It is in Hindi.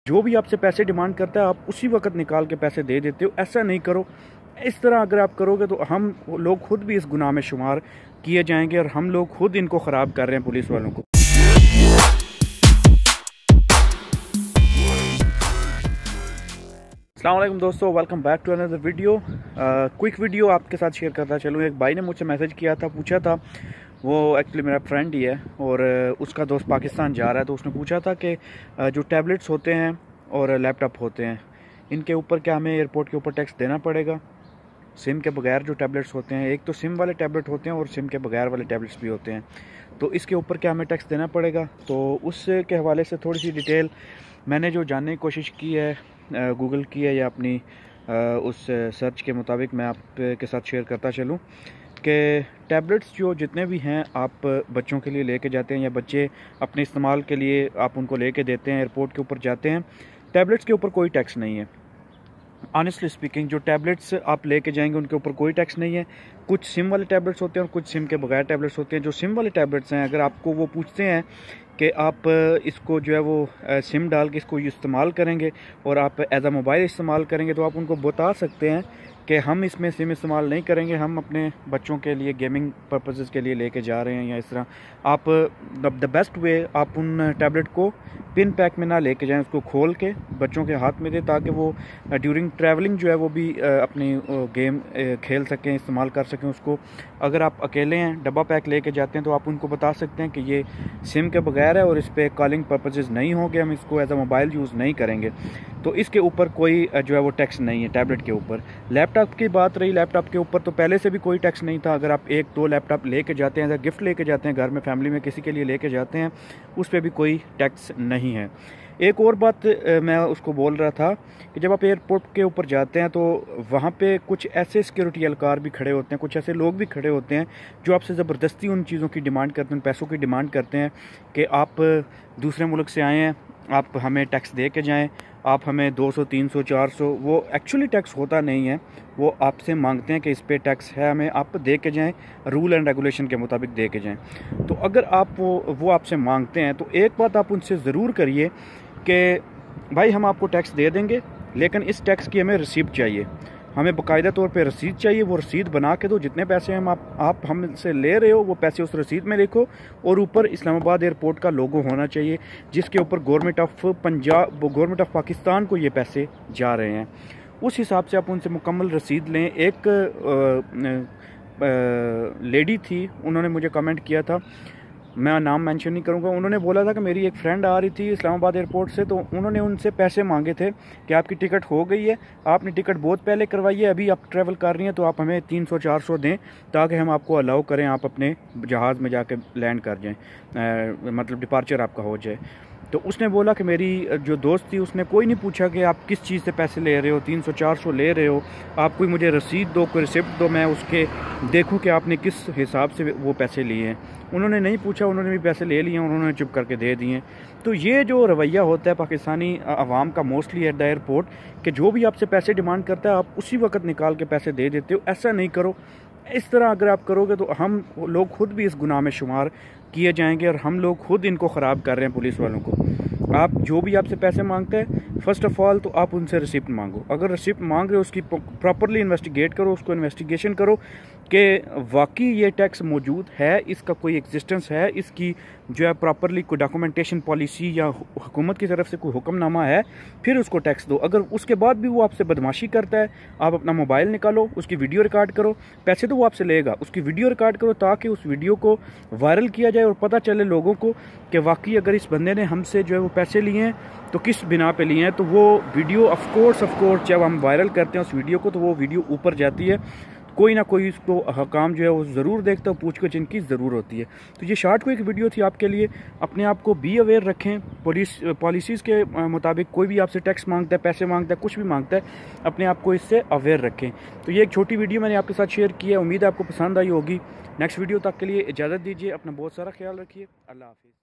जो भी आपसे पैसे डिमांड करता है आप उसी वक्त निकाल के पैसे दे देते हो। ऐसा नहीं करो। इस तरह अगर आप करोगे तो हम लोग खुद भी इस गुनाह में शुमार किए जाएंगे और हम लोग खुद इनको ख़राब कर रहे हैं पुलिस वालों को। अस्सलाम वालेकुम दोस्तों, welcome back to another video. Quick video आपके साथ शेयर करता चलूँ। एक भाई ने मुझसे मैसेज किया था, पूछा था, वो एक्चुअली मेरा फ्रेंड ही है और उसका दोस्त पाकिस्तान जा रहा है, तो उसने पूछा था कि जो टैबलेट्स होते हैं और लैपटॉप होते हैं इनके ऊपर क्या हमें एयरपोर्ट के ऊपर टैक्स देना पड़ेगा। सिम के बगैर जो टैबलेट्स होते हैं, एक तो सिम वाले टैबलेट होते हैं और सिम के बगैर वाले टैबलेट्स भी होते हैं, तो इसके ऊपर क्या हमें टैक्स देना पड़ेगा। तो उसके हवाले से थोड़ी सी डिटेल मैंने जो जानने की कोशिश की है, गूगल की है या अपनी उस सर्च के मुताबिक मैं आपके साथ शेयर करता चलूँ कि टैबलेट्स जो जितने भी हैं आप बच्चों के लिए लेके जाते हैं या बच्चे अपने इस्तेमाल के लिए आप उनको लेके देते हैं, एयरपोर्ट के ऊपर जाते हैं, टैबलेट्स के ऊपर कोई टैक्स नहीं है। ऑनेस्टली स्पीकिंग, जो टैबलेट्स आप लेके जाएंगे उनके ऊपर कोई टैक्स नहीं है। कुछ सिम वाले टैबलेट्स होते हैं और कुछ सिम के बगैर टैबलेट्स होते हैं। जो सिम वाले टैबलेट्स हैं, अगर आपको वो पूछते हैं कि आप इसको जो है वो सिम डाल के इसको इस्तेमाल करेंगे और आप एज आ मोबाइल इस्तेमाल करेंगे, तो आप उनको बता सकते हैं कि हम इसमें सिम इस्तेमाल नहीं करेंगे, हम अपने बच्चों के लिए गेमिंग पर्पसेस के लिए लेके जा रहे हैं या इस तरह। आप द बेस्ट वे, आप उन टैबलेट को पिन पैक में ना लेके जाएं, उसको खोल के बच्चों के हाथ में दें ताकि वो ड्यूरिंग ट्रैवलिंग जो है वो भी अपनी गेम खेल सकें, इस्तेमाल कर सकें उसको। अगर आप अकेले हैं, डब्बा पैक लेके जाते हैं, तो आप उनको बता सकते हैं कि ये सिम के बगैर है और इस पर कॉलिंग पर्पसेस नहीं होंगे, हम इसको एज अ मोबाइल यूज़ नहीं करेंगे, तो इसके ऊपर कोई जो है वो टैक्स नहीं है टैबलेट के ऊपर। लैपटॉप की बात रही, लैपटॉप के ऊपर तो पहले से भी कोई टैक्स नहीं था। अगर आप एक दो लैपटॉप लेके जाते हैं, अगर गिफ्ट लेके जाते हैं, घर में फैमिली में किसी के लिए लेके जाते हैं, उस पर भी कोई टैक्स नहीं है। एक और बात मैं उसको बोल रहा था कि जब आप एयरपोर्ट के ऊपर जाते हैं तो वहाँ पे कुछ ऐसे सिक्योरिटी एहलकार भी खड़े होते हैं, कुछ ऐसे लोग भी खड़े होते हैं जो आपसे ज़बरदस्ती उन चीज़ों की डिमांड करते हैं, पैसों की डिमांड करते हैं कि आप दूसरे मुल्क से आए हैं, आप हमें टैक्स दे के जाएँ, आप हमें 200, 300, 400, वो एक्चुअली टैक्स होता नहीं है, वो आपसे मांगते हैं कि इस पे टैक्स है, हमें आप दे के जाएँ, रूल एंड रेगुलेशन के मुताबिक दे के जाएँ। तो अगर आप वो आपसे मांगते हैं तो एक बात आप उनसे ज़रूर करिए कि भाई हम आपको टैक्स दे देंगे, लेकिन इस टैक्स की हमें रसीद चाहिए, हमें बाकायदा तौर पे रसीद चाहिए। वो रसीद बना के दो, जितने पैसे हम आप हमसे ले रहे हो वो पैसे उस रसीद में लिखो और ऊपर इस्लामाबाद एयरपोर्ट का लोगो होना चाहिए जिसके ऊपर गवर्नमेंट ऑफ पाकिस्तान को ये पैसे जा रहे हैं। उस हिसाब से आप उनसे मुकम्मल रसीद लें। एक लेडी थी, उन्होंने मुझे कमेंट किया था, मैं नाम मेंशन नहीं करूंगा, उन्होंने बोला था कि मेरी एक फ्रेंड आ रही थी इस्लामाबाद एयरपोर्ट से, तो उन्होंने उनसे पैसे मांगे थे कि आपकी टिकट हो गई है, आपने टिकट बहुत पहले करवाई है, अभी आप ट्रैवल कर रही हैं, तो आप हमें 300-400 दें ताकि हम आपको अलाउ करें, आप अपने जहाज़ में जाके लैंड कर जाएं, मतलब डिपार्चर आपका हो जाए। तो उसने बोला कि मेरी जो दोस्त थी उसने कोई नहीं पूछा कि आप किस चीज़ से पैसे ले रहे हो, 300-400 ले रहे हो, आप कोई मुझे रसीद दो, कोई रिसिप्ट दो, मैं उसके देखूं कि आपने किस हिसाब से वो पैसे लिए हैं। उन्होंने नहीं पूछा, उन्होंने भी पैसे ले लिए, उन्होंने चुप करके दे दिए। तो ये जो रवैया होता है पाकिस्तानी अवाम का मोस्टली एट द एयरपोर्ट, कि जो भी आपसे पैसे डिमांड करता है आप उसी वक्त निकाल के पैसे दे देते हो। ऐसा नहीं करो। इस तरह अगर आप करोगे तो हम लोग खुद भी इस गुनाह में शुमार किए जाएंगे और हम लोग खुद इनको ख़राब कर रहे हैं पुलिस वालों को। आप जो भी आपसे पैसे मांगते हैं, फ़र्स्ट ऑफ़ ऑल तो आप उनसे रिसिप्ट मांगो। अगर रिसिप्ट मांग रहे हो उसकी प्रॉपरली इन्वेस्टिगेट करो, उसको इन्वेस्टिगेशन करो कि वाकई ये टैक्स मौजूद है, इसका कोई एग्जिस्टेंस है, इसकी जो है प्रॉपरली कोई डॉक्यूमेंटेशन पॉलिसी या हुकूमत की तरफ से कोई हुक्मनामा है, फिर उसको टैक्स दो। अगर उसके बाद भी वो आपसे बदमाशी करता है, आप अपना मोबाइल निकालो, उसकी वीडियो रिकॉर्ड करो, पैसे तो वो आपसे लेगा, उसकी वीडियो रिकॉर्ड करो ताकि उस वीडियो को वायरल किया जाए और पता चले लोगों को कि वाकई अगर इस बंदे ने हमसे जो है वो पैसे लिए हैं तो किस बिना पे लिए हैं। तो वो वीडियो ऑफ कोर्स जब हम वायरल करते हैं उस वीडियो को, तो वो वीडियो ऊपर जाती है, कोई ना कोई इसको हकाम जो है वो ज़रूर देखता है, पूछ इनकी ज़रूर होती है। तो ये शॉर्ट को एक वीडियो थी आपके लिए। अपने आप को बी अवेयर रखें, पॉलिसीज़ के मुताबिक कोई भी आपसे टैक्स मांगता है, पैसे मांगता है, कुछ भी मांगता है, अपने आप को इससे अवेयर रखें। तो ये एक छोटी वीडियो मैंने आपके साथ शेयर की है, उम्मीद है आपको पसंद आई होगी। नेक्स्ट वीडियो तक के लिए इजाज़त दीजिए, अपना बहुत सारा ख्याल रखिए। अल्लाह हाफिज़।